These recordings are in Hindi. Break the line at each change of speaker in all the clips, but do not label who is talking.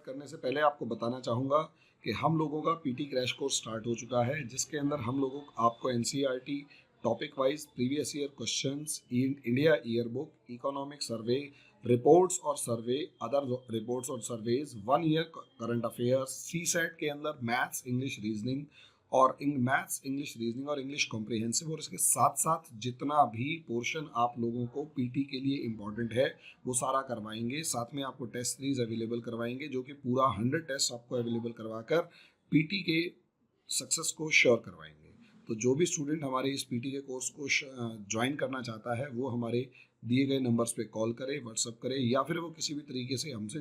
स्टार्ट करने से पहले आपको बताना चाहूँगा कि हम लोगों का पीटी क्रैश कोर्स स्टार्ट हो चुका है, जिसके अंदर हम लोगों आपको NCERT topic wise previous year questions, India year book, economic survey, reports और सर्वे, अदर रिपोर्ट्स और सर्वेज, 1 ईयर करंट अफेयर्स, सी सेट के अंदर मैथ्स, इंग्लिश, रीजनिंग और मैथ्स, इंग्लिश, रीजनिंग और इंग्लिश कॉम्प्रिहेंसिव, और इसके साथ साथ जितना भी पोर्शन आप लोगों को पीटी के लिए इम्पॉर्टेंट है वो सारा करवाएंगे। साथ में आपको टेस्ट सीरीज अवेलेबल करवाएंगे, जो कि पूरा 100 टेस्ट आपको अवेलेबल करवाकर पीटी के सक्सेस को श्योर करवाएंगे। तो जो भी स्टूडेंट हमारे इस पीटी के कोर्स को ज्वाइन करना चाहता है वो हमारे दिए गए नंबर्स पे कॉल करे, व्हाट्सअप करे, या फिर वो किसी भी तरीके से हमसे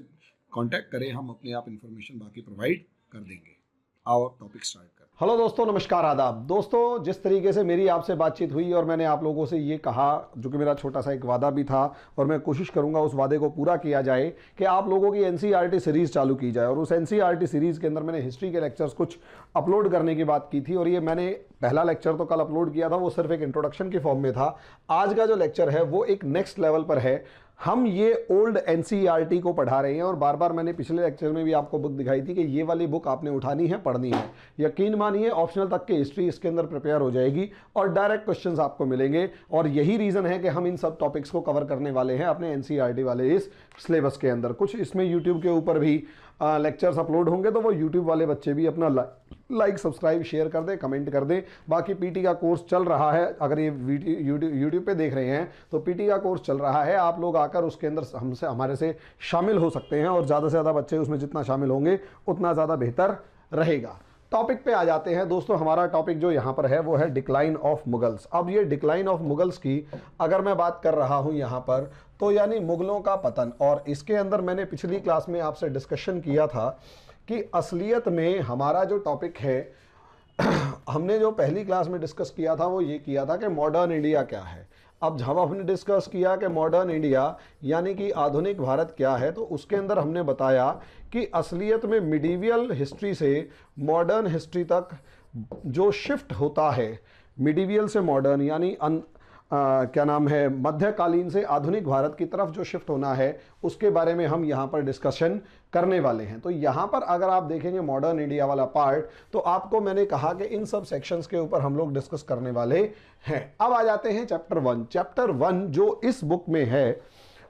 कांटेक्ट करें, हम अपने आप इन्फॉर्मेशन बाकी प्रोवाइड कर देंगे। आओ टॉपिक स्टार्ट कर।
हेलो दोस्तों, नमस्कार, आदाब। दोस्तों, जिस तरीके से मेरी आपसे बातचीत हुई और मैंने आप लोगों से ये कहा, जो कि मेरा छोटा सा एक वादा भी था और मैं कोशिश करूंगा उस वादे को पूरा किया जाए कि आप लोगों की एनसीईआरटी सीरीज़ चालू की जाए। और उस एनसीईआरटी सीरीज़ के अंदर मैंने हिस्ट्री के लेक्चर्स कुछ अपलोड करने की बात की थी, और ये मैंने पहला लेक्चर तो कल अपलोड किया था, वो सिर्फ एक इंट्रोडक्शन के फॉर्म में था। आज का जो लेक्चर है वो एक नेक्स्ट लेवल पर है। हम ये ओल्ड एनसीईआरटी को पढ़ा रहे हैं, और बार बार मैंने पिछले लेक्चर में भी आपको बुक दिखाई थी कि ये वाली बुक आपने उठानी है, पढ़नी है। यकीन मानिए ऑप्शनल तक की हिस्ट्री इसके अंदर प्रिपेयर हो जाएगी और डायरेक्ट क्वेश्चंस आपको मिलेंगे। और यही रीज़न है कि हम इन सब टॉपिक्स को कवर करने वाले हैं अपने एनसीईआरटी वाले इस सिलेबस के अंदर। कुछ इसमें यूट्यूब के ऊपर भी लेक्चर्स अपलोड होंगे, तो वो यूट्यूब वाले बच्चे भी अपना लाइक, सब्सक्राइब, शेयर कर दें, कमेंट कर दें। बाकी पीटी का कोर्स चल रहा है, अगर ये यूट्यूब पे देख रहे हैं तो पीटी का कोर्स चल रहा है। आप लोग आकर उसके अंदर हमारे से शामिल हो सकते हैं, और ज़्यादा से ज़्यादा बच्चे उसमें जितना शामिल होंगे उतना ज़्यादा बेहतर रहेगा। टॉपिक पे आ जाते हैं दोस्तों। हमारा टॉपिक जो यहाँ पर है वो है डिक्लाइन ऑफ मुगल्स। अब ये डिक्लाइन ऑफ मुगल्स की अगर मैं बात कर रहा हूँ यहाँ पर, तो यानी मुगलों का पतन। और इसके अंदर मैंने पिछली क्लास में आपसे डिस्कशन किया था कि असलियत में हमारा जो टॉपिक है हमने जो पहली क्लास में डिस्कस किया था वो ये किया था कि मॉडर्न इंडिया क्या है। अब जब हमने डिस्कस किया कि मॉडर्न इंडिया यानी कि आधुनिक भारत क्या है, तो उसके अंदर हमने बताया कि असलियत में मिडीवियल हिस्ट्री से मॉडर्न हिस्ट्री तक जो शिफ्ट होता है, मिडीवियल से मॉडर्न यानी क्या नाम है, मध्यकालीन से आधुनिक भारत की तरफ जो शिफ्ट होना है, उसके बारे में हम यहाँ पर डिस्कशन करने वाले हैं। तो यहाँ पर अगर आप देखेंगे मॉडर्न इंडिया वाला पार्ट, तो आपको मैंने कहा कि इन सब सेक्शंस के ऊपर हम लोग डिस्कस करने वाले हैं। अब आ जाते हैं चैप्टर 1। चैप्टर 1 जो इस बुक में है,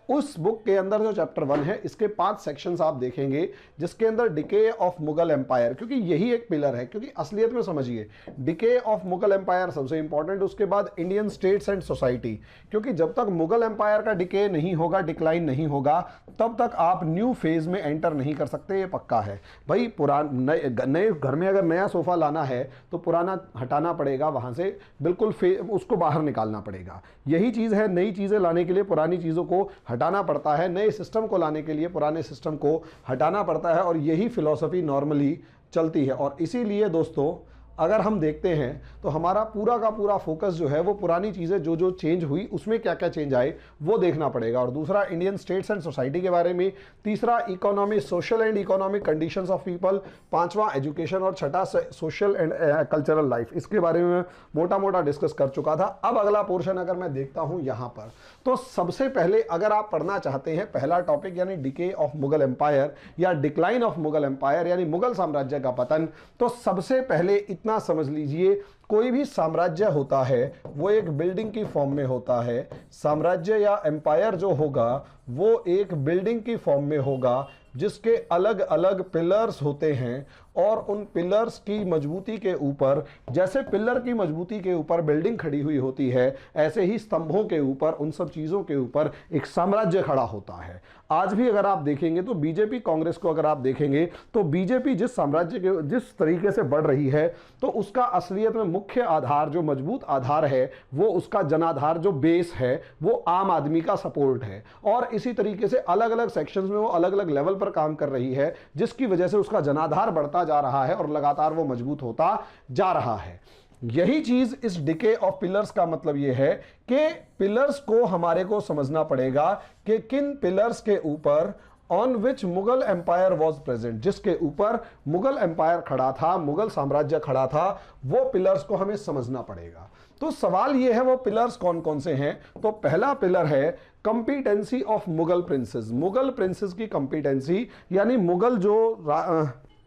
उस बुक के अंदर जो चैप्टर 1 है, इसके 5 सेक्शंस आप देखेंगे, जिसके अंदर डिके ऑफ मुगल एम्पायर, क्योंकि यही एक पिलर है। क्योंकि असलियत में समझिए, डिके ऑफ मुगल एम्पायर सबसे इंपॉर्टेंट, उसके बाद इंडियन स्टेट्स एंड सोसाइटी। क्योंकि जब तक मुगल एम्पायर का डिके नहीं होगा, डिक्लाइन नहीं होगा, तब तक आप न्यू फेज में एंटर नहीं कर सकते। ये पक्का है भाई। नए घर में अगर नया सोफा लाना है तो पुराना हटाना पड़ेगा, वहां से बिल्कुल उसको बाहर निकालना पड़ेगा। यही चीज है, नई चीजें लाने के लिए पुरानी चीजों को हटाना पड़ता है, नए सिस्टम को लाने के लिए पुराने सिस्टम को हटाना पड़ता है, और यही फिलॉसफी नॉर्मली चलती है। और इसीलिए दोस्तों अगर हम देखते हैं तो हमारा पूरा का पूरा फोकस जो है वो पुरानी चीज़ें जो जो चेंज हुई उसमें क्या क्या चेंज आए वो देखना पड़ेगा। और दूसरा इंडियन स्टेट्स एंड सोसाइटी के बारे में, तीसरा economy, social and economic conditions of people, पांचवा एजुकेशन, और छठा सोशल एंड कल्चरल लाइफ। इसके बारे में मोटा मोटा डिस्कस कर चुका था। अब अगला पोर्शन अगर मैं देखता हूं यहां पर, तो सबसे पहले अगर आप पढ़ना चाहते हैं पहला टॉपिक यानी डिके ऑफ मुगल एम्पायर या डिक्लाइन ऑफ मुगल एम्पायर यानी मुगल साम्राज्य का पतन, तो सबसे पहले इतना समझ लीजिए, कोई भी साम्राज्य होता है वो एक बिल्डिंग की फॉर्म में होता है। साम्राज्य या एम्पायर जो होगा वो एक बिल्डिंग की फॉर्म में होगा, जिसके अलग अलग पिलर्स होते हैं, और उन पिलर्स की मजबूती के ऊपर, जैसे पिलर की मजबूती के ऊपर बिल्डिंग खड़ी हुई होती है, ऐसे ही स्तंभों के ऊपर, उन सब चीज़ों के ऊपर एक साम्राज्य खड़ा होता है। आज भी अगर आप देखेंगे तो बीजेपी कांग्रेस को अगर आप देखेंगे तो बीजेपी जिस साम्राज्य के जिस तरीके से बढ़ रही है, तो उसका असलियत में मुख्य आधार, जो मजबूत आधार है, वो उसका जनाधार जो बेस है वो आम आदमी का सपोर्ट है। और इसी तरीके से अलग अलग सेक्शंस में वो अलग अलग लेवल पर काम कर रही है, जिसकी वजह से उसका जनाधार बढ़ता जा रहा है और लगातार वो मजबूत होता जा रहा है। यही चीज इस डिके ऑफ पिलर्स का मतलब यह है कि पिलर्स को हमारे को समझना पड़ेगा कि किन पिलर्स के ऊपर on which Mughal empire was present, जिसके ऊपर मुगल एम्पायर खड़ा था, मुगल साम्राज्य खड़ा था, वो पिलर्स को हमें समझना पड़ेगा। तो सवाल ये है वो पिलर्स कौन कौन से हैं। तो पहला पिलर है competency of Mughal princess, Mughal princess की कंपिटेंसी, यानी मुगल जो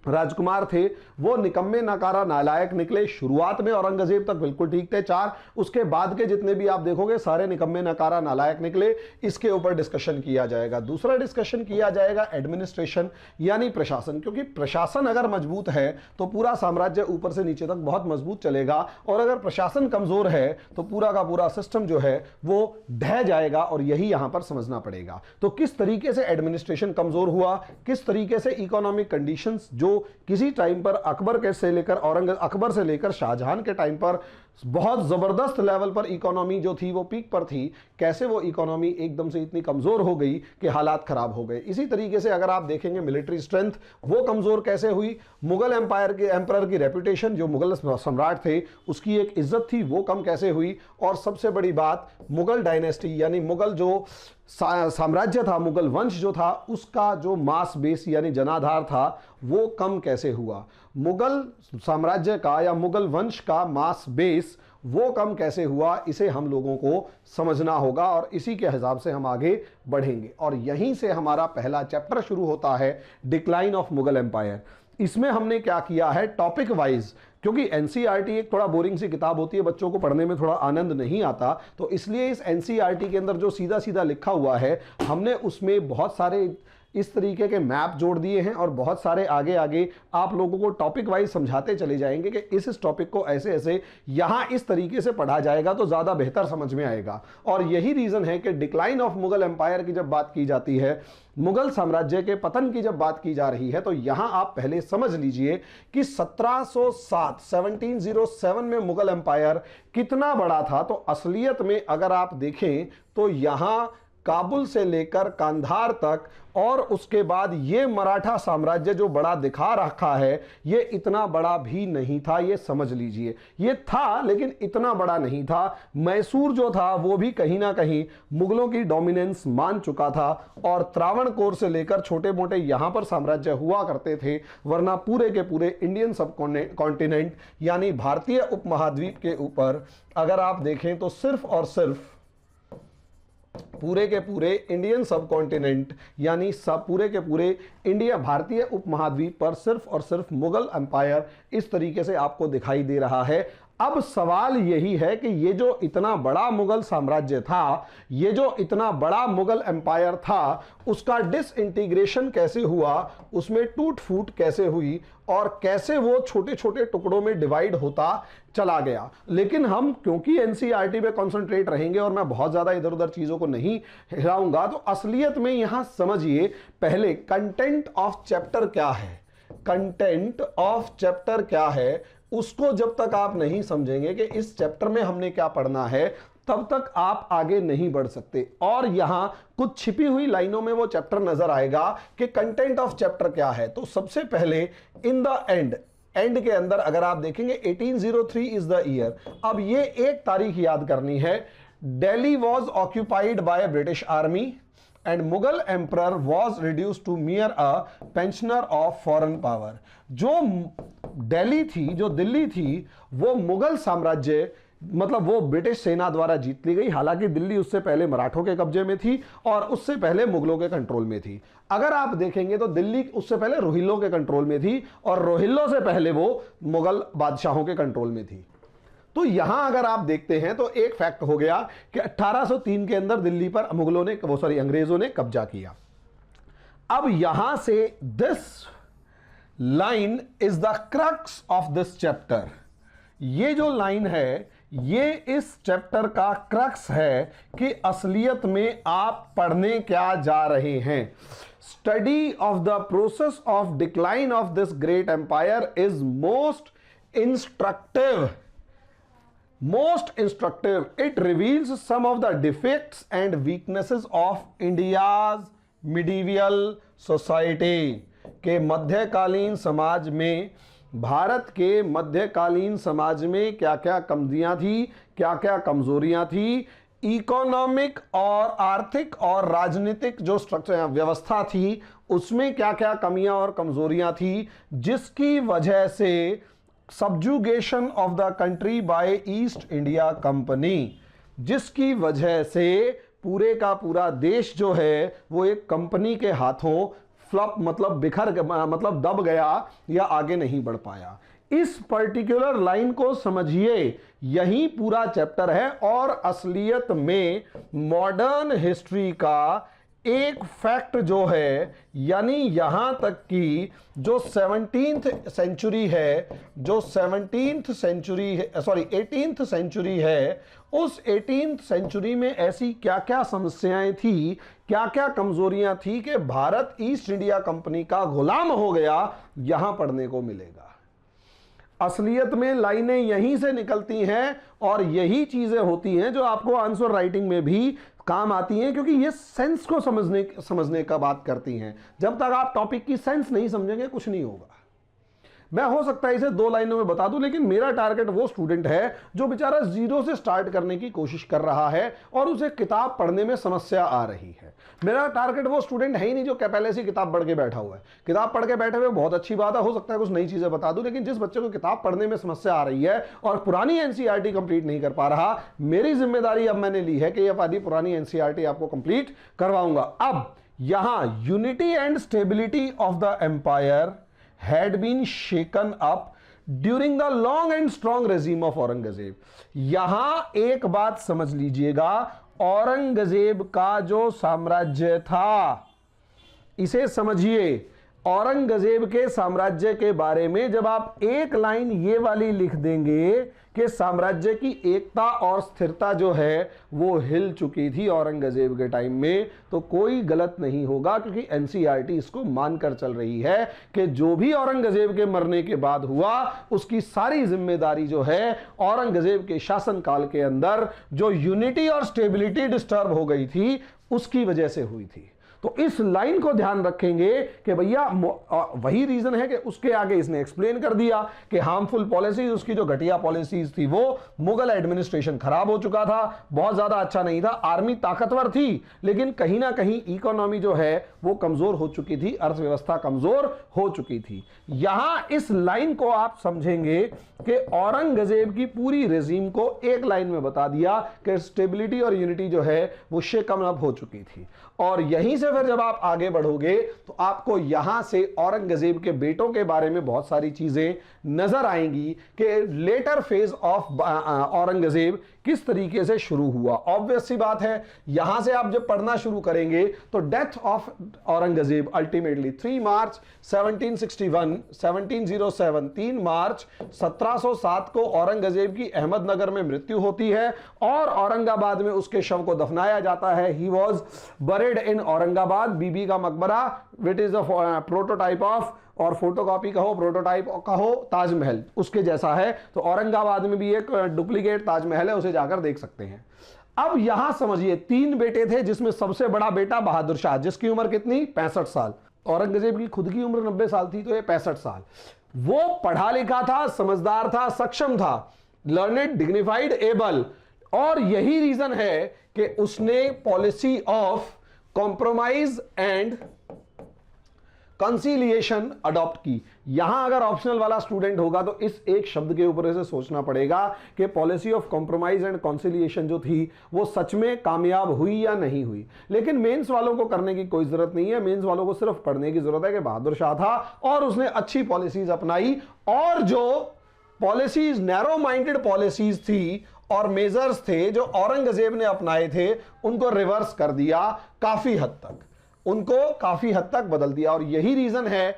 राजकुमार थे वो निकम्मे, नकारा, नालायक निकले। शुरुआत में औरंगजेब तक बिल्कुल ठीक थे 4, उसके बाद के जितने भी आप देखोगे सारे निकम्मे, नकारा, नालायक निकले। इसके ऊपर डिस्कशन किया जाएगा। दूसरा डिस्कशन किया जाएगा एडमिनिस्ट्रेशन यानी प्रशासन, क्योंकि प्रशासन अगर मजबूत है तो पूरा साम्राज्य ऊपर से नीचे तक बहुत मजबूत चलेगा, और अगर प्रशासन कमजोर है तो पूरा का पूरा सिस्टम जो है वो ढह जाएगा, और यही यहां पर समझना पड़ेगा। तो किस तरीके से एडमिनिस्ट्रेशन कमजोर हुआ, किस तरीके से इकोनॉमिक कंडीशंस जो किसी टाइम पर अकबर से लेकर शाहजहां के टाइम पर बहुत जबरदस्त लेवल पर इकोनॉमी जो थी वो पीक पर थी, कैसे वो इकोनॉमी एकदम से इतनी कमजोर हो गई कि हालात खराब हो गए। इसी तरीके से अगर आप देखेंगे मिलिट्री स्ट्रेंथ वो कमजोर कैसे हुई, मुगल एम्पायर की रेपुटेशन, जो मुगल सम्राट थे उसकी एक इज्जत थी, वो कम कैसे हुई, और सबसे बड़ी बात मुगल डायनेस्टी यानी मुगल जो साम्राज्य था, मुगल वंश जो था, उसका जो मास बेस यानी जनाधार था वो कम कैसे हुआ। मुगल साम्राज्य का या मुगल वंश का मास बेस वो कम कैसे हुआ, इसे हम लोगों को समझना होगा, और इसी के हिसाब से हम आगे बढ़ेंगे। और यहीं से हमारा पहला चैप्टर शुरू होता है, डिक्लाइन ऑफ मुगल एम्पायर। इसमें हमने क्या किया है, टॉपिक वाइज, क्योंकि एनसीईआरटी एक थोड़ा बोरिंग सी किताब होती है, बच्चों को पढ़ने में थोड़ा आनंद नहीं आता, तो इसलिए इस एनसीईआरटी के अंदर जो सीधा सीधा लिखा हुआ है हमने उसमें बहुत सारे इस तरीके के मैप जोड़ दिए हैं, और बहुत सारे आगे आगे आप लोगों को टॉपिक वाइज समझाते चले जाएंगे कि इस टॉपिक को ऐसे ऐसे यहां इस तरीके से पढ़ा जाएगा तो ज्यादा बेहतर समझ में आएगा। और यही रीजन है कि डिक्लाइन ऑफ मुगल एम्पायर की जब बात की जाती है, मुगल साम्राज्य के पतन की जब बात की जा रही है, तो यहां आप पहले समझ लीजिए कि 1707 में मुगल एम्पायर कितना बड़ा था। तो असलियत में अगर आप देखें तो यहां काबुल से लेकर कांधार तक, और उसके बाद ये मराठा साम्राज्य जो बड़ा दिखा रखा है ये इतना बड़ा भी नहीं था, ये समझ लीजिए। ये था लेकिन इतना बड़ा नहीं था। मैसूर जो था वो भी कहीं ना कहीं मुगलों की डोमिनेंस मान चुका था, और त्रावणकोर से लेकर छोटे मोटे यहां पर साम्राज्य हुआ करते थे, वरना पूरे के पूरे इंडियन सब कॉन्टिनेंट यानी भारतीय उपमहाद्वीप के ऊपर अगर आप देखें तो सिर्फ और सिर्फ पूरे के पूरे इंडियन सब कॉन्टिनेंट यानी सब पूरे के पूरे इंडिया भारतीय उपमहाद्वीप पर सिर्फ और सिर्फ मुगल एम्पायर इस तरीके से आपको दिखाई दे रहा है। अब सवाल यही है कि ये जो इतना बड़ा मुगल साम्राज्य था, ये जो इतना बड़ा मुगल एम्पायर था, उसका डिसइंटीग्रेशन कैसे हुआ, उसमें टूट फूट कैसे हुई, और कैसे वो छोटे छोटे टुकड़ों में डिवाइड होता चला गया। लेकिन हम क्योंकि एनसीईआरटी पे कंसंट्रेट रहेंगे और मैं बहुत ज्यादा इधर उधर चीजों को नहीं हिलाऊंगा, तो असलियत में यहां समझिए पहले कंटेंट ऑफ चैप्टर क्या है। कंटेंट ऑफ चैप्टर क्या है उसको जब तक आप नहीं समझेंगे कि इस चैप्टर में हमने क्या पढ़ना है, तब तक आप आगे नहीं बढ़ सकते। और यहां कुछ छिपी हुई लाइनों में वो चैप्टर नजर आएगा कि कंटेंट ऑफ चैप्टर क्या है। तो सबसे पहले इन द एंड के अंदर अगर आप देखेंगे 1803 इज द ईयर। अब ये एक तारीख याद करनी है, Delhi was occupied by British army and Mughal emperor was reduced to mere a pensioner of foreign power. जो दिल्ली थी वो मुगल साम्राज्य मतलब वो ब्रिटिश सेना द्वारा जीत ली गई। हालांकि दिल्ली उससे पहले मराठों के कब्जे में थी और उससे पहले मुगलों के कंट्रोल में थी। अगर आप देखेंगे तो दिल्ली उससे पहले रोहिल्लों के कंट्रोल में थी और रोहिल्लों से पहले वो मुगल बादशाहों के कंट्रोल में थी। तो यहां अगर आप देखते हैं तो एक फैक्ट हो गया कि 1803 के अंदर दिल्ली पर अंग्रेजों ने कब्जा किया। अब यहां से this line is the crux of this chapter. ये जो लाइन है ये इस चैप्टर का क्रक्स है कि असलियत में आप पढ़ने क्या जा रहे हैं। Study of the process of decline of this great empire is most instructive. It reveals some of the defects and weaknesses of India's medieval society। के मध्यकालीन समाज में, भारत के मध्यकालीन समाज में क्या क्या कमजोरियां थी, क्या क्या कमजोरियां थी। इकोनॉमिक और आर्थिक और राजनीतिक जो स्ट्रक्चर व्यवस्था थी उसमें क्या क्या कमियां और कमजोरियां थी, जिसकी वजह से subjugation of the country by East India Company, जिसकी वजह से पूरे का पूरा देश जो है वो एक कंपनी के हाथों फ्लॉप मतलब मतलब दब गया या आगे नहीं बढ़ पाया। इस पर्टिकुलर लाइन को समझिए, यही पूरा चैप्टर है और असलियत में मॉडर्न हिस्ट्री का एक फैक्ट जो है, यानी यहां तक कि जो 17th सेंचुरी है, जो 17th सेंचुरी है, सॉरी 18th सेंचुरी है, उस 18th सेंचुरी में ऐसी क्या क्या समस्याएं थी, क्या क्या कमजोरियां थी कि भारत ईस्ट इंडिया कंपनी का गुलाम हो गया, यहां पढ़ने को मिलेगा। असलियत में लाइनें यहीं से निकलती हैं और यही चीजें होती हैं जो आपको आंसर राइटिंग में भी काम आती हैं, क्योंकि ये सेंस को समझने का बात करती हैं। जब तक आप टॉपिक की सेंस नहीं समझेंगे कुछ नहीं होगा। मैं हो सकता है इसे 2 लाइनों में बता दूं, लेकिन मेरा टारगेट वो स्टूडेंट है जो बेचारा जीरो से स्टार्ट करने की कोशिश कर रहा है और उसे किताब पढ़ने में समस्या आ रही है। मेरा टारगेट वो स्टूडेंट है ही नहीं जो पहले से किताब पढ़ के बैठा हुआ है। किताब पढ़ के बैठे हुए बहुत अच्छी बात है, हो सकता है कुछ नई चीजें बता दूं, लेकिन जिस बच्चे को किताब पढ़ने में समस्या आ रही है और पुरानी एनसीईआरटी कंप्लीट नहीं कर पा रहा, मेरी जिम्मेदारी अब मैंने ली है कि यह आदि पुरानी एनसीईआरटी आपको कंप्लीट करवाऊंगा। अब यहां unity and stability of the empire had been shaken up during the long and strong regime of Aurangzeb. यहां एक बात समझ लीजिएगा, औरंगजेब का जो साम्राज्य था, इसे समझिए। औरंगजेब के साम्राज्य के बारे में जब आप एक लाइन ये वाली लिख देंगे कि साम्राज्य की एकता और स्थिरता जो है वो हिल चुकी थी औरंगजेब के टाइम में, तो कोई गलत नहीं होगा, क्योंकि एनसीईआरटी इसको मानकर चल रही है कि जो भी औरंगजेब के मरने के बाद हुआ उसकी सारी जिम्मेदारी जो है औरंगजेब के शासनकाल के अंदर जो यूनिटी और स्टेबिलिटी डिस्टर्ब हो गई थी उसकी वजह से हुई थी। तो इस लाइन को ध्यान रखेंगे कि भैया वही रीजन है कि उसके आगे इसने एक्सप्लेन कर दिया कि हार्मफुल पॉलिसीज, उसकी जो घटिया पॉलिसीज थी वो मुगल एडमिनिस्ट्रेशन खराब हो चुका था, बहुत ज्यादा अच्छा नहीं था, आर्मी ताकतवर थी लेकिन कहीं ना कहीं इकोनॉमी जो है वो कमजोर हो चुकी थी, अर्थव्यवस्था कमजोर हो चुकी थी। यहां इस लाइन को आप समझेंगे कि औरंगजेब की पूरी रेजिम को एक लाइन में बता दिया कि स्टेबिलिटी और यूनिटी जो है वो शेकन अप हो चुकी थी। और यहीं से फिर जब आप आगे बढ़ोगे तो आपको यहां से औरंगजेब के बेटों के बारे में बहुत सारी चीजें नजर आएंगी कि लेटर फेज ऑफ औरंगजेब किस तरीके से शुरू हुआ। ऑब्वियस सी बात है, यहां से आप जब पढ़ना शुरू करेंगे तो डेथ ऑफ औरंगजेब अल्टीमेटली 3 मार्च 1761 1707 3 मार्च 1707 को औरंगजेब की अहमदनगर में मृत्यु होती है और औरंगाबाद में उसके शव को दफनाया जाता है। ही वॉज बरेड इन औरंगाबाद, बीबी का मकबरा, which is a prototype of, और फोटोकॉपी कहो, प्रोटोटाइप कहो, ताजमहल उसके जैसा है। तो औरंगाबाद में भी एक डुप्लीकेट ताजमहल है, उसे जाकर देख सकते हैं। अब यहां समझिए 3 बेटे थे, जिसमें सबसे बड़ा बेटा बहादुर शाह, जिसकी उम्र कितनी 65 साल। औरंगजेब की खुद की उम्र 90 साल थी, तो ये 65 साल। वो पढ़ा लिखा था, समझदार था, सक्षम था, लर्नेड, डिग्निफाइड, एबल, और यही रीजन है कि उसने policy of compromise and conciliation adopt की। यहां अगर ऑप्शनल वाला स्टूडेंट होगा तो इस एक शब्द के ऊपर से सोचना पड़ेगा कि policy of compromise and conciliation जो थी वो सच में कामयाब हुई या नहीं हुई। लेकिन मेंस वालों को करने की कोई जरूरत नहीं है, मेंस वालों को सिर्फ पढ़ने की जरूरत है कि बहादुर शाह था और उसने अच्छी पॉलिसीज अपनाई, और जो पॉलिसीज नैरो माइंडेड पॉलिसीज थी और मेजर्स थे जो औरंगजेब ने अपनाए थे उनको रिवर्स कर दिया, काफी हद तक उनको काफी हद तक बदल दिया। और यही रीजन है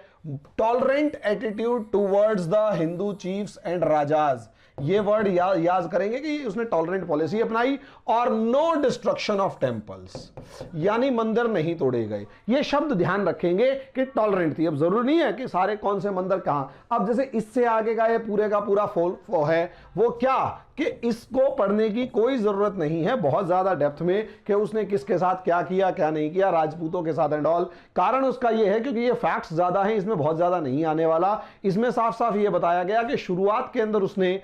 tolerant attitude towards the Hindu chiefs and राजाज। ये वर्ड याद करेंगे कि उसने टॉलरेंट पॉलिसी अपनाई, और नो डिस्ट्रक्शन ऑफ टेंपल्स, यानी मंदिर नहीं तोड़े गए। ये शब्द ध्यान रखेंगे कि टॉलरेंट थी। अब जरूरी नहीं है कि सारे कौन से मंदिर कहां, अब जैसे इससे आगे का ये पूरे का पूरा फो है वो क्या कि इसको पढ़ने की कोई जरूरत नहीं है बहुत ज्यादा डेप्थ में कि उसने किसके साथ क्या किया क्या नहीं किया, राजपूतों के साथ एंड ऑल। कारण उसका यह है क्योंकि ये फैक्ट्स ज्यादा हैं, इसमें बहुत ज्यादा नहीं आने वाला। इसमें साफ साफ ये बताया गया कि शुरुआत के अंदर उसने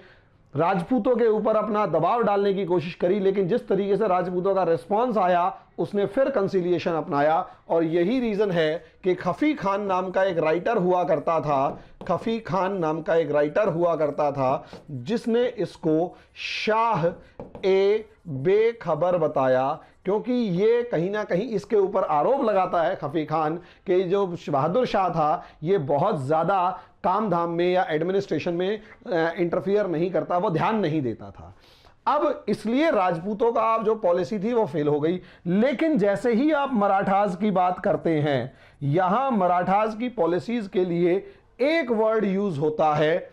राजपूतों के ऊपर अपना दबाव डालने की कोशिश करी, लेकिन जिस तरीके से राजपूतों का रिस्पॉन्स आया उसने फिर कंसिलिएशन अपनाया। और यही रीजन है कि खफी खान नाम का एक राइटर हुआ करता था, खफी खान नाम का एक राइटर हुआ करता था, जिसने इसको शाह ए बेखबर बताया, क्योंकि ये कहीं ना कहीं इसके ऊपर आरोप लगाता है खफी खान कि जो बहादुर शाह था ये बहुत ज़्यादा काम धाम में या एडमिनिस्ट्रेशन में इंटरफियर नहीं करता, वो ध्यान नहीं देता था। अब इसलिए राजपूतों का जो पॉलिसी थी वो फेल हो गई। लेकिन जैसे ही आप मराठास की बात करते हैं, यहां मराठास की पॉलिसीज के लिए एक वर्ड यूज होता है,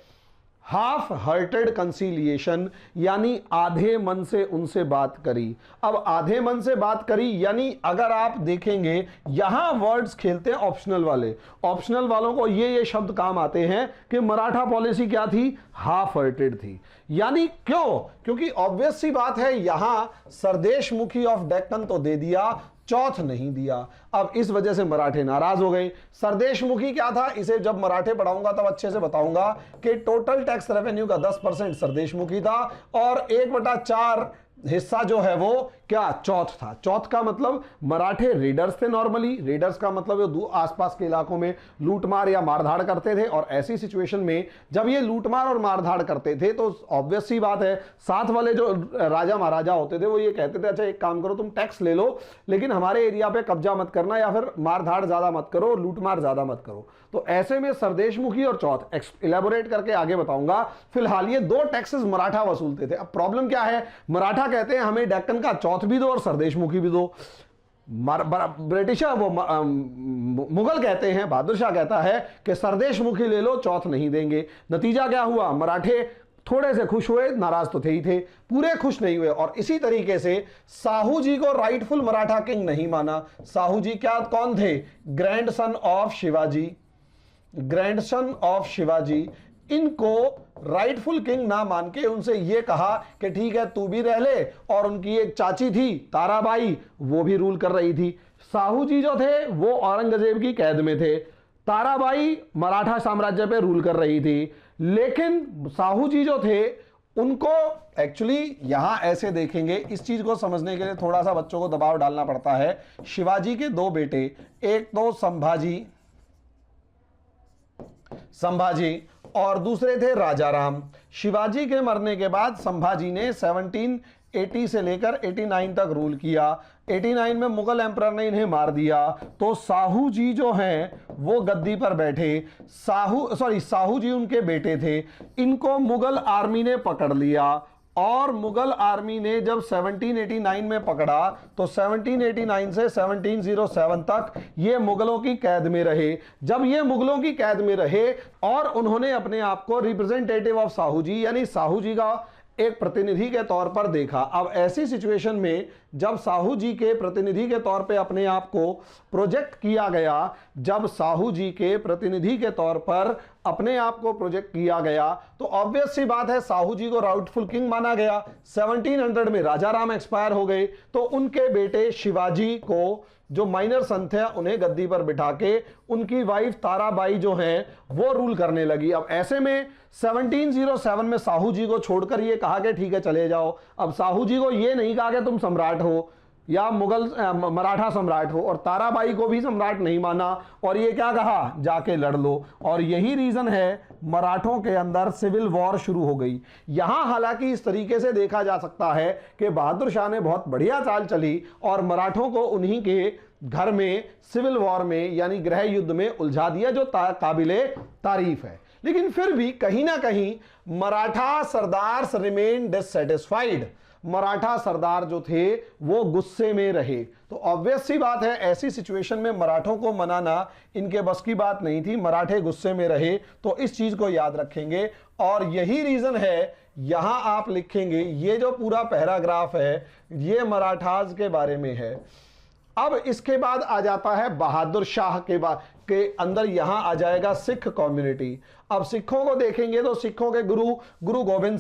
हाफ हार्टेड कंसीलिएशन, यानी आधे मन से उनसे बात करी। अब आधे मन से बात करी यानी अगर आप देखेंगे यहां वर्ड्स खेलते हैं ऑप्शनल वाले, ऑप्शनल वालों को ये शब्द काम आते हैं कि मराठा पॉलिसी क्या थी, हाफ हार्टेड थी। यानी क्यों? क्योंकि ऑब्वियस सी बात है यहां सरदेशमुखी ऑफ डेक्कन तो दे दिया, चौथ नहीं दिया। अब इस वजह से मराठे नाराज हो गए। सरदेशमुखी क्या था, इसे जब मराठे पढ़ाऊंगा तब अच्छे से बताऊंगा कि टोटल टैक्स रेवेन्यू का 10% सरदेशमुखी था और 1/4 हिस्सा जो है वो क्या, चौथ था। चौथ का मतलब मराठे रेडर्स थे, नॉर्मली रेडर्स का मतलब वो आसपास के इलाकों में लूटमार या मारधाड़ करते थे। और ऐसी सिचुएशन में जब ये लूटमार और मारधाड़ करते थे तो ऑब्वियस सी बात है साथ वाले जो राजा महाराजा होते थे वो ये कहते थे अच्छा एक काम करो तुम टैक्स ले लो लेकिन हमारे एरिया पे कब्जा मत करना या फिर मारधाड़ ज्यादा मत करो, लूटमार ज्यादा मत करो। तो ऐसे में सरदेशमुखी और चौथ इलेबोरेट करके आगे बताऊंगा। फिलहाल ये दो टैक्सेस मराठा वसूलते थे। अब प्रॉब्लम क्या है, मराठा कहते हैं हमें डेक्कन का चौथ भी दो और सरदेशमुखी भी दो। ब्रिटिश वो मुगल कहते हैं, बहादुर शाह कहता है कि सरदेशमुखी ले लो, चौथ नहीं देंगे। नतीजा क्या हुआ, मराठे थोड़े से खुश हुए, नाराज तो थे ही थे, पूरे खुश नहीं हुए। और इसी तरीके से साहू जी को राइटफुल मराठा किंग नहीं माना। साहू जी क्या कौन थे, grandson of Shivaji, grandson of Shivaji. इनको राइटफुल किंग ना मान के उनसे ये कहा कि ठीक है तू भी रह ले। और उनकी एक चाची थी ताराबाई, वो भी रूल कर रही थी। साहू जी जो थे वो औरंगजेब की कैद में थे, ताराबाई मराठा साम्राज्य पे रूल कर रही थी। लेकिन साहू जी जो थे उनको एक्चुअली यहां ऐसे देखेंगे, इस चीज को समझने के लिए थोड़ा सा बच्चों को दबाव डालना पड़ता है। शिवाजी के दो बेटे, एक तो संभाजी और दूसरे थे राजाराम। शिवाजी के मरने के बाद संभाजी ने 1780 से लेकर 89 तक रूल किया। 89 में मुगल एम्परर ने इन्हें मार दिया तो साहू जी जो हैं वो गद्दी पर बैठे। साहू जी उनके बेटे थे। इनको मुगल आर्मी ने पकड़ लिया और मुगल आर्मी ने जब 1789 में पकड़ा तो 1789 से 1707 तक ये मुगलों की कैद में रहे। जब ये मुगलों की कैद में रहे और उन्होंने अपने आप को रिप्रेजेंटेटिव ऑफ साहू जी यानी साहू जी का एक प्रतिनिधि के तौर पर देखा। अब ऐसी सिचुएशन में जब साहू जी के प्रतिनिधि के तौर पे अपने आप को प्रोजेक्ट किया गया, जब साहू जी के प्रतिनिधि के तौर पर अपने आप को प्रोजेक्ट किया गया तो ऑब्वियस सी बात है साहू जी को राइटफुल किंग माना गया। 1700 में राजाराम एक्सपायर हो गए तो उनके बेटे शिवाजी को जो माइनर सन थे उन्हें गद्दी पर बिठा के उनकी वाइफ ताराबाई जो हैं वो रूल करने लगी। अब ऐसे में 1707 में साहू जी को छोड़कर ये कहा कि ठीक है चले जाओ। अब साहू जी को ये नहीं कहा कि तुम सम्राट हो या मुगल मराठा सम्राट हो, और ताराबाई को भी सम्राट नहीं माना और ये क्या कहा, जाके लड़ लो। और यही रीजन है मराठों के अंदर सिविल वॉर शुरू हो गई। यहां हालांकि इस तरीके से देखा जा सकता है कि बहादुर शाह ने बहुत बढ़िया चाल चली और मराठों को उन्हीं के घर में सिविल वॉर में यानी गृह युद्ध में उलझा दिया, जो काबिले तारीफ है। लेकिन फिर भी कहीं ना कहीं मराठा सरदार्स रिमेन डिससैटिस्फाइड। मराठा सरदार जो थे वो गुस्से में रहे। तो ऑब्वियस सी बात है ऐसी सिचुएशन में मराठों को मनाना इनके बस की बात नहीं थी, मराठे गुस्से में रहे। तो इस चीज को याद रखेंगे और यही रीजन है यहां आप लिखेंगे ये जो पूरा पैराग्राफ है ये मराठास के बारे में है। अब इसके बाद आ जाता है बहादुर शाह के अंदर यहां आ जाएगा सिख कम्युनिटी। अब सिखों को देखेंगे तो सिखों के गुरु गोविंद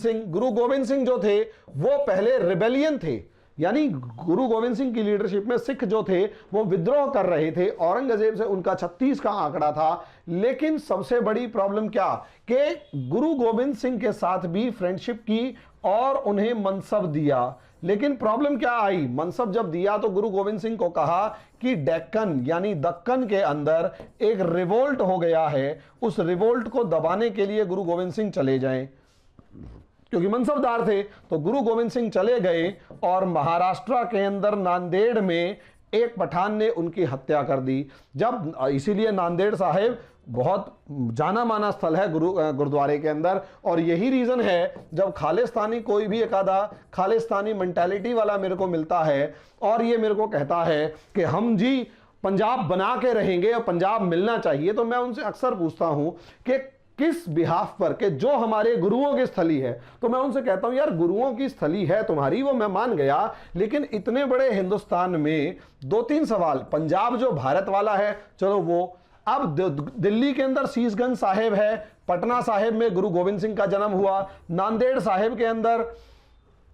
सिंह जो थे वो पहले रिबेलियन थे, यानी गुरु गोविंद सिंह की लीडरशिप में सिख जो थे वो विद्रोह कर रहे थे, औरंगजेब से उनका 36 का आंकड़ा था। लेकिन सबसे बड़ी प्रॉब्लम क्या कि गुरु गोविंद सिंह के साथ भी फ्रेंडशिप की और उन्हें मनसब दिया। लेकिन प्रॉब्लम क्या आई, मनसब जब दिया तो गुरु गोविंद सिंह को कहा कि डेक्कन यानी दक्कन के अंदर एक रिवोल्ट हो गया है, उस रिवोल्ट को दबाने के लिए गुरु गोविंद सिंह चले जाएं। क्योंकि मनसबदार थे तो गुरु गोविंद सिंह चले गए और महाराष्ट्र के अंदर नांदेड़ में एक पठान ने उनकी हत्या कर दी। जब इसीलिए नांदेड़ साहिब बहुत जाना माना स्थल है गुरुद्वारे के अंदर, और यही रीजन है जब खालिस्तानी कोई भी एक आधा खालिस्तानी मेंटालिटी वाला मेरे को मिलता है और ये मेरे को कहता है कि हम जी पंजाब बना के रहेंगे और पंजाब मिलना चाहिए, तो मैं उनसे अक्सर पूछता हूं कि किस बिहाफ पर, के जो हमारे गुरुओं की स्थली है। तो मैं उनसे कहता हूं यार गुरुओं की स्थली है तुम्हारी, वो मैं मान गया, लेकिन इतने बड़े हिंदुस्तान में 2-3 सवाल। पंजाब जो भारत वाला है चलो वो, अब दिल्ली के अंदर शीशगंज साहिब है, पटना साहिब में गुरु गोविंद सिंह का जन्म हुआ, नांदेड़ साहिब के अंदर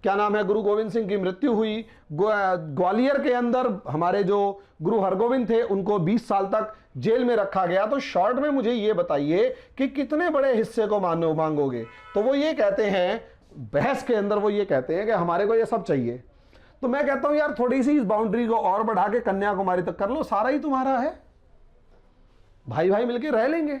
क्या नाम है गुरु गोविंद सिंह की मृत्यु हुई, ग्वालियर के अंदर हमारे जो गुरु हरगोविंद थे उनको 20 साल तक जेल में रखा गया। तो शॉर्ट में मुझे ये बताइए कि कितने बड़े हिस्से को मांगोगे। तो वो ये कहते हैं बहस के अंदर, वो ये कहते हैं कि हमारे को ये सब चाहिए। तो मैं कहता हूं यार थोड़ी सी इस बाउंड्री को और बढ़ा के कन्याकुमारी तक कर लो, सारा ही तुम्हारा है, भाई भाई मिलके रह लेंगे।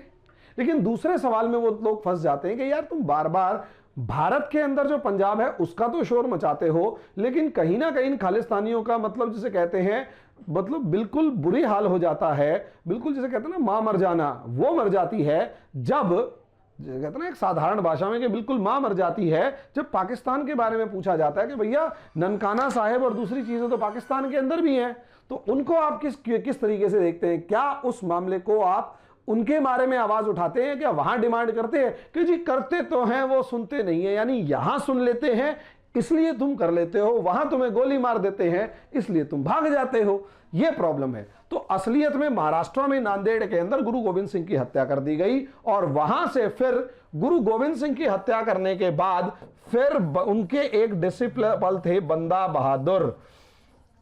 लेकिन दूसरे सवाल में वो लोग फंस जाते हैं कि यार तुम बार बार भारत के अंदर जो पंजाब है उसका तो शोर मचाते हो, लेकिन कहीं ना कहीं खालिस्तानियों का मतलब जिसे कहते हैं मतलब बिल्कुल बुरी हाल हो जाता है, बिल्कुल जिसे कहते हैं ना मां मर जाना, वो मर जाती है जब कहते हैं ना एक साधारण भाषा में कि बिल्कुल मां मर जाती है जब पाकिस्तान के बारे में पूछा जाता है कि भैया ननकाना साहिब और दूसरी चीजें तो पाकिस्तान के अंदर भी हैं। तो उनको आप किस तरीके से देखते हैं? क्या उस मामले को आप उनके बारे में आवाज उठाते हैं, क्या वहां डिमांड करते हैं कि जी करते तो हैं वो सुनते नहीं है, यानी यहां सुन लेते हैं इसलिए तुम कर लेते हो, वहां तुम्हें गोली मार देते हैं इसलिए तुम भाग जाते हो? यह प्रॉब्लम है। तो असलियत में महाराष्ट्र में नांदेड़ के अंदर गुरु गोविंद सिंह की हत्या कर दी गई, और वहां से फिर गुरु गोविंद सिंह की हत्या करने के बाद फिर उनके एक डिसिपल थे बंदा बहादुर,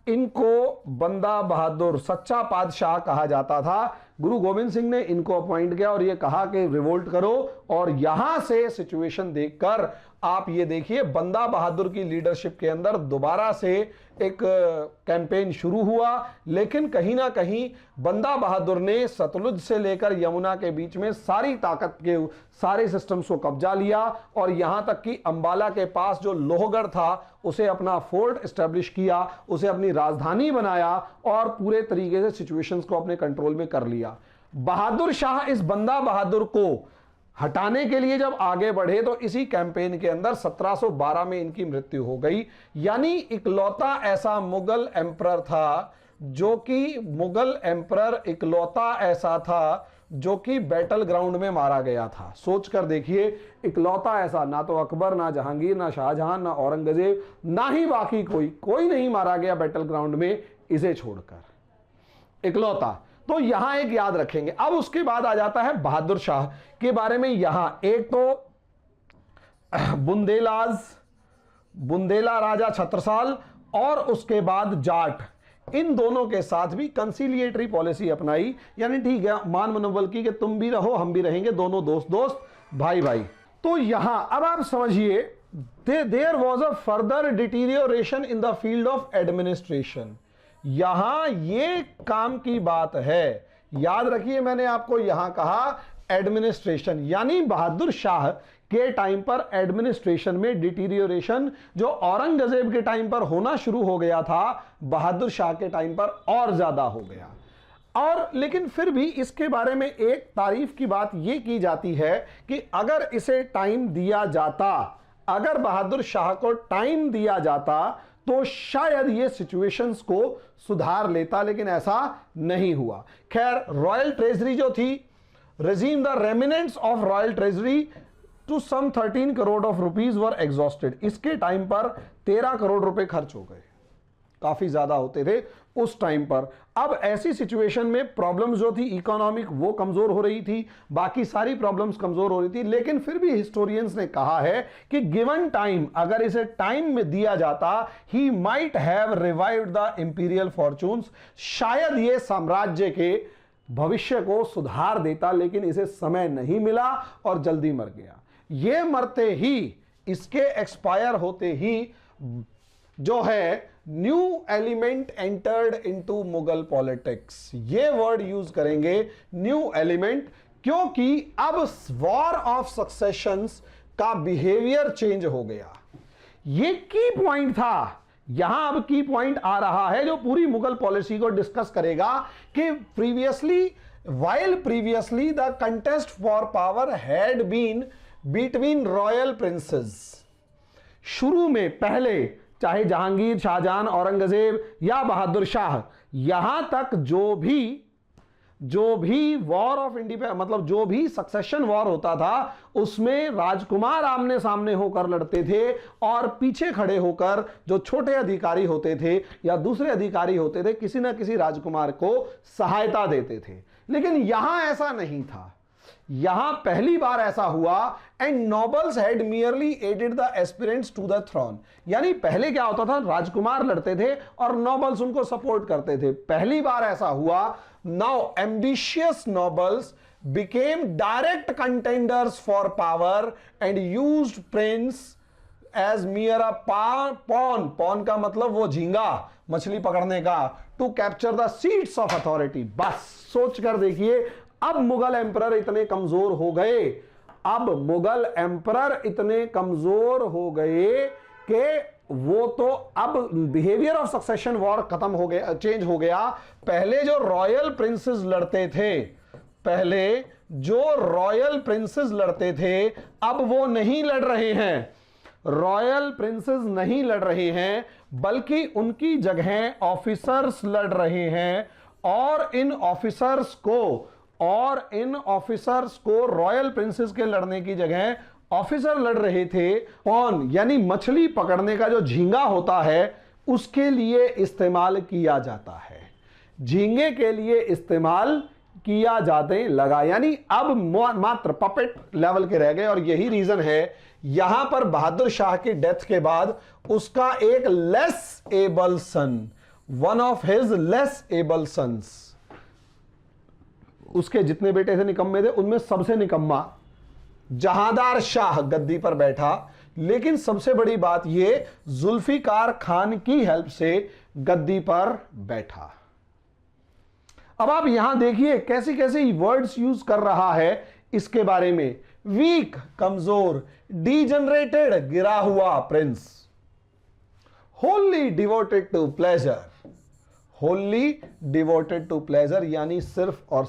इनको बंदा बहादुर सच्चा पादशाह कहा जाता था। गुरु गोविंद सिंह ने इनको अपॉइंट किया और ये कहा कि रिवोल्ट करो, और यहां से सिचुएशन देखकर आप ये देखिए बंदा बहादुर की लीडरशिप के अंदर दोबारा से एक कैंपेन शुरू हुआ। लेकिन कहीं ना कहीं बंदा बहादुर ने सतलुज से लेकर यमुना के बीच में सारी ताकत के सारे सिस्टम्स को कब्जा लिया, और यहां तक कि अंबाला के पास जो लोहगढ़ था उसे अपना फोर्ट एस्टेब्लिश किया, उसे अपनी राजधानी बनाया और पूरे तरीके से सिचुएशंस को अपने कंट्रोल में कर लिया। बहादुर शाह इस बंदा बहादुर को हटाने के लिए जब आगे बढ़े तो इसी कैंपेन के अंदर 1712 में इनकी मृत्यु हो गई। यानी इकलौता ऐसा मुगल एम्परर था जो कि मुगल एम्परर इकलौता ऐसा था जो कि बैटल ग्राउंड में मारा गया था। सोचकर देखिए, इकलौता ऐसा, ना तो अकबर, ना जहांगीर, ना शाहजहां, ना औरंगजेब, ना ही बाकी कोई नहीं मारा गया बैटल ग्राउंड में इसे छोड़कर, इकलौता। तो यहां एक याद रखेंगे। अब उसके बाद आ जाता है बहादुर शाह के बारे में। यहां एक तो बुंदेला राजा छत्रसाल और उसके बाद जाट, इन दोनों के साथ भी कंसिलिएटरी पॉलिसी अपनाई, यानी ठीक है मान मनोबल की कि तुम भी रहो हम भी रहेंगे, दोनों दोस्त भाई भाई। तो यहां अब आप समझिए there was a further deterioration in the field of administration. यहां ये काम की बात है, याद रखिए मैंने आपको यहां कहा एडमिनिस्ट्रेशन, यानी बहादुर शाह के टाइम पर एडमिनिस्ट्रेशन में डिटीरियोरेशन जो औरंगजेब के टाइम पर होना शुरू हो गया था, बहादुर शाह के टाइम पर और ज्यादा हो गया। और लेकिन फिर भी इसके बारे में एक तारीफ की बात यह की जाती है कि अगर इसे टाइम दिया जाता, अगर बहादुर शाह को टाइम दिया जाता तो शायद ये सिचुएशंस को सुधार लेता, लेकिन ऐसा नहीं हुआ। खैर रॉयल ट्रेजरी जो थी, resume the remnants of royal treasury to some 13 crore of rupees were exhausted. इसके टाइम पर 13 करोड़ रुपए खर्च हो गए, काफ़ी ज़्यादा होते थे उस टाइम पर। अब ऐसी सिचुएशन में प्रॉब्लम्स जो थी इकोनॉमिक वो कमज़ोर हो रही थी, बाकी सारी प्रॉब्लम्स कमज़ोर हो रही थी, लेकिन फिर भी हिस्टोरियंस ने कहा है कि गिवन टाइम, अगर इसे टाइम में दिया जाता, he might have revived the imperial fortunes, शायद ये साम्राज्य के भविष्य को सुधार देता, लेकिन इसे समय नहीं मिला और जल्दी मर गया। ये मरते ही, इसके एक्सपायर होते ही जो है new element entered into Mughal politics. ये वर्ड यूज करेंगे न्यू एलिमेंट, क्योंकि अब वॉर ऑफ सक्सेशंस का बिहेवियर चेंज हो गया। ये की पॉइंट था, यहां अब की पॉइंट आ रहा है जो पूरी मुगल पॉलिसी को डिस्कस करेगा कि while previously the contest for power had been between royal princes, शुरू में पहले चाहे जहांगीर, शाहजहां, औरंगजेब या बहादुर शाह, यहां तक जो भी वॉर ऑफ इंडिपेंडेंस, मतलब जो भी सक्सेशन वॉर होता था, उसमें राजकुमार आमने सामने होकर लड़ते थे और पीछे खड़े होकर जो छोटे अधिकारी होते थे या दूसरे अधिकारी होते थे किसी ना किसी राजकुमार को सहायता देते थे। लेकिन यहां ऐसा नहीं था, यहां पहली बार ऐसा हुआ and nobles had merely aided the aspirants to the throne. यानी पहले क्या होता था, राजकुमार लड़ते थे और नोबल्स उनको सपोर्ट करते थे। पहली बार ऐसा हुआ, now ambitious nobles became direct contenders for power and used prince as mere a pawn, pawn का मतलब वो झींगा मछली पकड़ने का, to capture the seats of authority। बस सोच कर देखिए, अब मुगल एम्परर इतने कमजोर हो गए, अब मुगल एम्परर इतने कमजोर हो गए कि वो तो अब बिहेवियर ऑफ सक्सेशन वॉर खत्म हो गया, चेंज हो गया। पहले जो रॉयल प्रिंसेस लड़ते थे, पहले जो रॉयल प्रिंसेस लड़ते थे, अब वो नहीं लड़ रहे हैं, रॉयल प्रिंसेस नहीं लड़ रहे हैं, बल्कि उनकी जगह ऑफिसर्स लड़ रहे हैं। और इन ऑफिसर्स को रॉयल प्रिंसेस के लड़ने की जगह ऑफिसर लड़ रहे थे। कौन? यानी मछली पकड़ने का जो झींगा होता है उसके लिए इस्तेमाल किया जाता है, झींगे के लिए इस्तेमाल किया जाने लगा। यानी अब मात्र पपेट लेवल के रह गए। और यही रीजन है यहां पर बहादुर शाह की डेथ के बाद उसका एक less able son, one of his less able sons, उसके जितने बेटे थे निकम्मे थे, उनमें सबसे निकम्मा जहांदार शाह गद्दी पर बैठा। लेकिन सबसे बड़ी बात यह, जुल्फिकार खान की हेल्प से गद्दी पर बैठा। अब आप यहां देखिए कैसे कैसे वर्ड्स यूज कर रहा है इसके बारे में। वीक कमजोर, डीजनरेटेड गिरा हुआ prince, wholly devoted to pleasure, wholly devoted to pleasure यानी सिर्फ और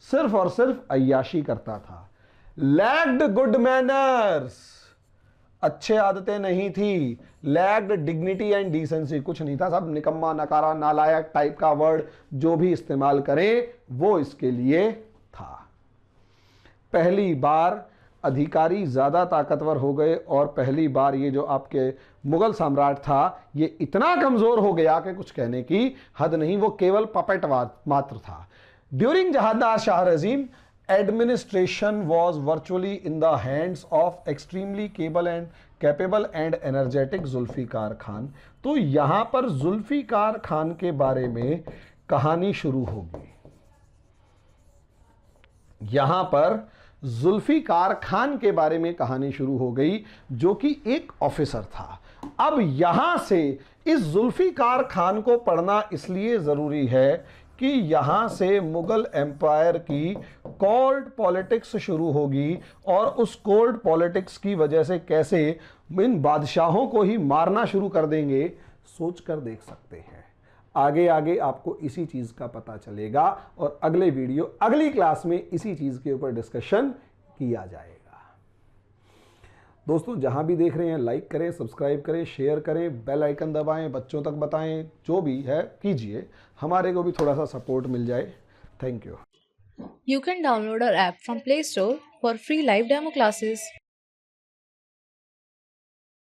सिर्फ अय्याशी करता था। लैक्ड गुड मैनर्स, अच्छे आदतें नहीं थी। लैक्ड डिग्निटी एंड डिसेंसी, कुछ नहीं था, सब निकम्मा, नकारा, नालायक टाइप का वर्ड जो भी इस्तेमाल करें वो इसके लिए था। पहली बार अधिकारी ज्यादा ताकतवर हो गए और पहली बार ये जो आपके मुगल सम्राट था ये इतना कमजोर हो गया कि कुछ कहने की हद नहीं, वो केवल पपेट मात्र था। During Jahandar Shah regime, administration was virtually in the hands of extremely capable and energetic Zulfiqar Khan. तो यहां पर जुल्फिकार खान के बारे में कहानी शुरू होगी। यहां पर जुल्फिकार खान के बारे में कहानी शुरू हो गई जो कि एक ऑफिसर था। अब यहां से इस जुल्फिकार खान को पढ़ना इसलिए जरूरी है कि यहां से मुगल एम्पायर की कोर्ट पॉलिटिक्स शुरू होगी और उस कोर्ट पॉलिटिक्स की वजह से कैसे इन बादशाहों को ही मारना शुरू कर देंगे, सोच कर देख सकते हैं। आगे आगे आपको इसी चीज का पता चलेगा और अगले वीडियो, अगली क्लास में इसी चीज के ऊपर डिस्कशन किया जाएगा। दोस्तों जहां भी देख रहे हैं लाइक करें, सब्सक्राइब करें, शेयर करें, बेल आइकन दबाएं, बच्चों तक बताएं, जो भी है कीजिए, हमारे को भी थोड़ा सा सपोर्ट मिल जाए। Thank you.
You can download our app from Play Store for free live demo classes.